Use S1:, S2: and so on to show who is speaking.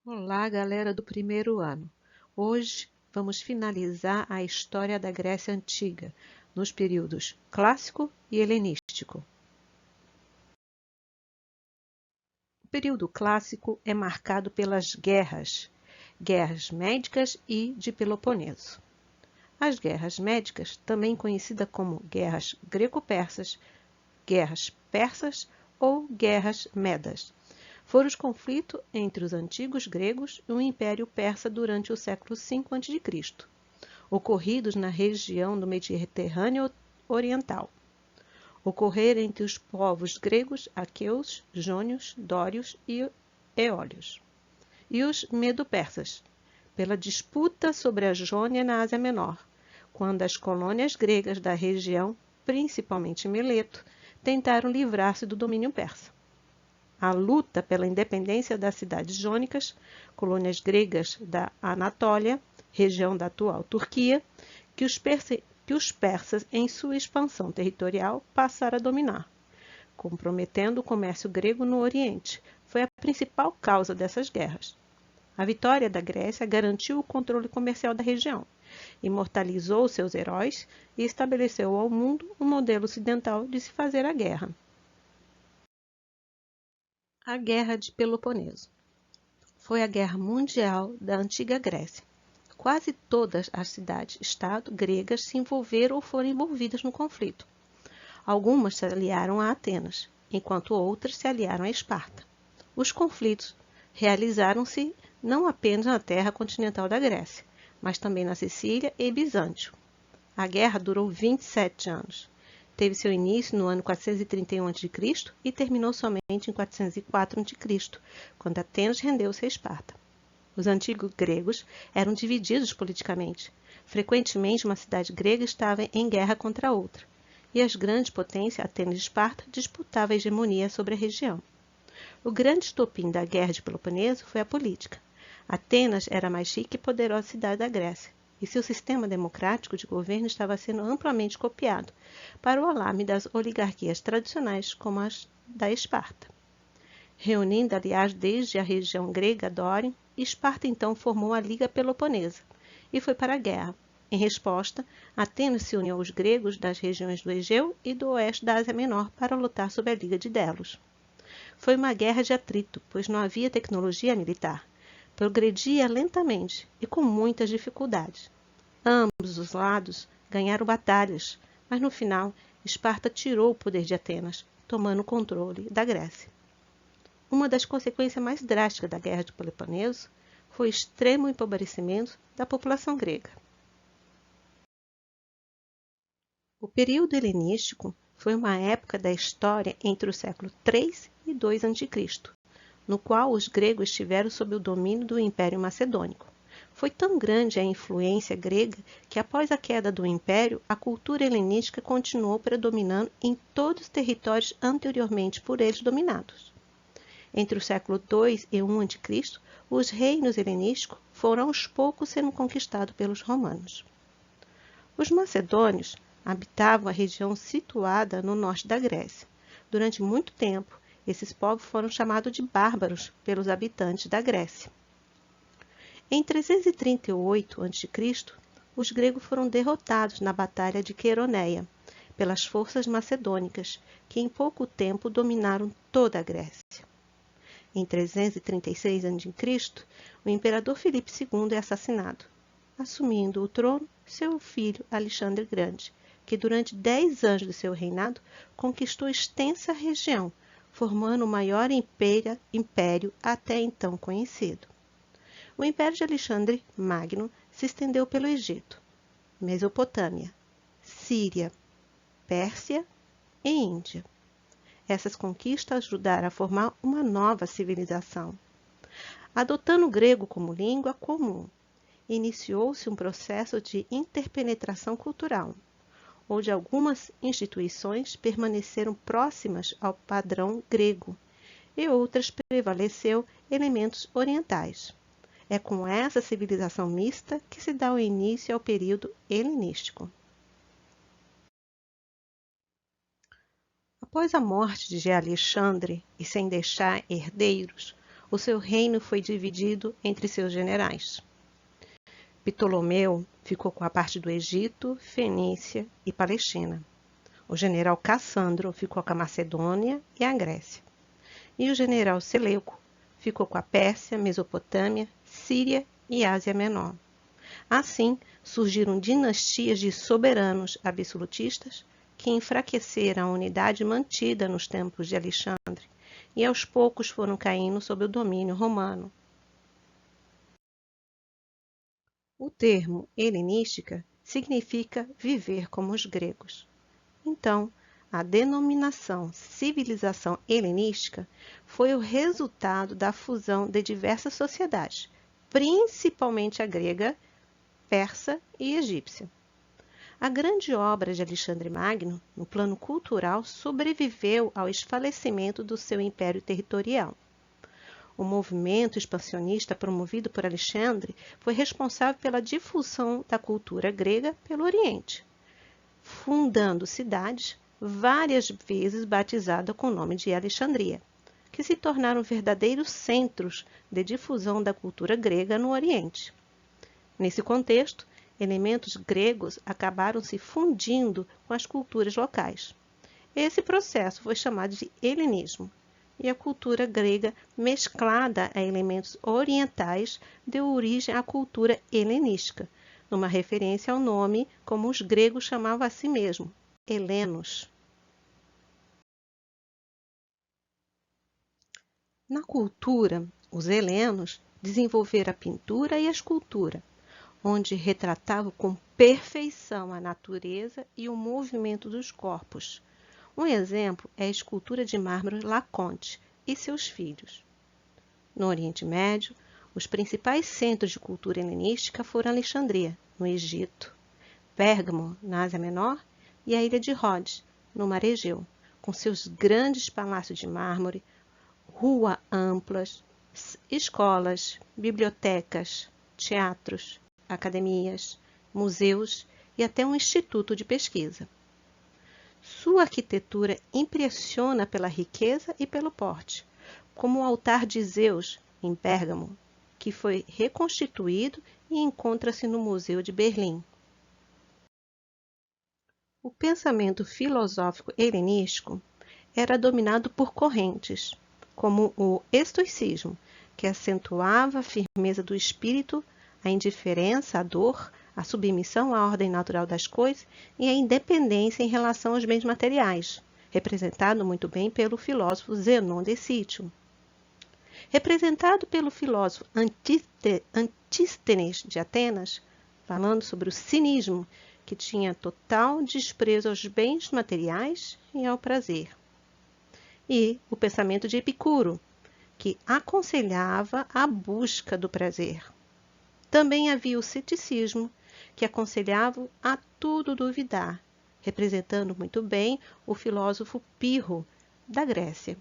S1: Olá, galera do primeiro ano. Hoje vamos finalizar a história da Grécia Antiga, nos períodos clássico e helenístico. O período clássico é marcado pelas guerras médicas e de Peloponeso. As guerras médicas, também conhecidas como guerras greco-persas, guerras persas ou guerras medas, foram os conflitos entre os antigos gregos e o Império Persa durante o século V a.C., ocorridos na região do Mediterrâneo Oriental. Ocorreram entre os povos gregos, aqueus, jônios, dórios e eólios, e os medo-persas, pela disputa sobre a Jônia na Ásia Menor, quando as colônias gregas da região, principalmente Mileto, tentaram livrar-se do domínio persa. A luta pela independência das cidades jônicas, colônias gregas da Anatólia, região da atual Turquia, que os persas, em sua expansão territorial, passaram a dominar, comprometendo o comércio grego no Oriente, foi a principal causa dessas guerras. A vitória da Grécia garantiu o controle comercial da região, imortalizou seus heróis e estabeleceu ao mundo um modelo ocidental de se fazer a guerra. A Guerra de Peloponeso foi a guerra mundial da antiga Grécia. Quase todas as cidades-estado gregas se envolveram ou foram envolvidas no conflito. Algumas se aliaram a Atenas, enquanto outras se aliaram a Esparta. Os conflitos realizaram-se não apenas na terra continental da Grécia, mas também na Sicília e Bizâncio. A guerra durou 27 anos. Teve seu início no ano 431 a.C. e terminou somente em 404 a.C., quando Atenas rendeu-se a Esparta. Os antigos gregos eram divididos politicamente. Frequentemente, uma cidade grega estava em guerra contra outra, e as grandes potências, Atenas e Esparta, disputavam a hegemonia sobre a região. O grande estopim da Guerra de Peloponeso foi a política. Atenas era a mais rica e poderosa cidade da Grécia, e seu sistema democrático de governo estava sendo amplamente copiado, para o alarme das oligarquias tradicionais como as da Esparta. Reunindo, aliás, desde a região grega Dória, Esparta então formou a Liga Peloponesa e foi para a guerra. Em resposta, Atenas se uniu aos gregos das regiões do Egeu e do oeste da Ásia Menor para lutar sob a Liga de Delos. Foi uma guerra de atrito, pois não havia tecnologia militar. Progredia lentamente e com muitas dificuldades. Ambos os lados ganharam batalhas, mas no final Esparta tirou o poder de Atenas, tomando o controle da Grécia. Uma das consequências mais drásticas da Guerra de Peloponeso foi o extremo empobrecimento da população grega. O período helenístico foi uma época da história entre o século III e II a.C., no qual os gregos estiveram sob o domínio do Império Macedônico. Foi tão grande a influência grega que, após a queda do Império, a cultura helenística continuou predominando em todos os territórios anteriormente por eles dominados. Entre o século II e I a.C., os reinos helenísticos foram aos poucos sendo conquistados pelos romanos. Os macedônios habitavam a região situada no norte da Grécia. Durante muito tempo, esses povos foram chamados de bárbaros pelos habitantes da Grécia. Em 338 a.C., os gregos foram derrotados na Batalha de Queroneia pelas forças macedônicas, que em pouco tempo dominaram toda a Grécia. Em 336 a.C., o imperador Filipe II é assassinado, assumindo o trono seu filho Alexandre Grande, que durante 10 anos de seu reinado conquistou extensa região, formando o maior império até então conhecido. O Império de Alexandre Magno se estendeu pelo Egito, Mesopotâmia, Síria, Pérsia e Índia. Essas conquistas ajudaram a formar uma nova civilização. Adotando o grego como língua comum, iniciou-se um processo de interpenetração cultural, onde algumas instituições permaneceram próximas ao padrão grego e outras prevaleceu elementos orientais. É com essa civilização mista que se dá o início ao período helenístico. Após a morte de Alexandre e sem deixar herdeiros, o seu reino foi dividido entre seus generais. Ptolomeu ficou com a parte do Egito, Fenícia e Palestina. O general Cassandro ficou com a Macedônia e a Grécia. E o general Seleuco ficou com a Pérsia, Mesopotâmia, Síria e Ásia Menor. Assim, surgiram dinastias de soberanos absolutistas que enfraqueceram a unidade mantida nos tempos de Alexandre e aos poucos foram caindo sob o domínio romano. O termo helenística significa viver como os gregos. Então, a denominação civilização helenística foi o resultado da fusão de diversas sociedades, principalmente a grega, persa e egípcia. A grande obra de Alexandre Magno, no plano cultural, sobreviveu ao esfalecimento do seu império territorial. O movimento expansionista promovido por Alexandre foi responsável pela difusão da cultura grega pelo Oriente, fundando cidades, várias vezes batizada com o nome de Alexandria, que se tornaram verdadeiros centros de difusão da cultura grega no Oriente. Nesse contexto, elementos gregos acabaram se fundindo com as culturas locais. Esse processo foi chamado de helenismo, e a cultura grega mesclada a elementos orientais deu origem à cultura helenística, numa referência ao nome como os gregos chamavam a si mesmos, helenos. Na cultura, os helenos desenvolveram a pintura e a escultura, onde retratavam com perfeição a natureza e o movimento dos corpos. Um exemplo é a escultura de mármore Laconte e seus filhos. No Oriente Médio, os principais centros de cultura helenística foram Alexandria, no Egito, Pérgamo, na Ásia Menor, e a ilha de Rhodes, no Mar Egeu, com seus grandes palácios de mármore, ruas amplas, escolas, bibliotecas, teatros, academias, museus e até um instituto de pesquisa. Sua arquitetura impressiona pela riqueza e pelo porte, como o altar de Zeus, em Pérgamo, que foi reconstituído e encontra-se no Museu de Berlim. O pensamento filosófico helenístico era dominado por correntes, como o estoicismo, que acentuava a firmeza do espírito, a indiferença à dor, a submissão à ordem natural das coisas e a independência em relação aos bens materiais, representado muito bem pelo filósofo Zenon de Cítio. Representado pelo filósofo Antístenes de Atenas, falando sobre o cinismo, que tinha total desprezo aos bens materiais e ao prazer. E o pensamento de Epicuro, que aconselhava a busca do prazer. Também havia o ceticismo, que aconselhava a tudo duvidar, representando muito bem o filósofo Pirro, da Grécia.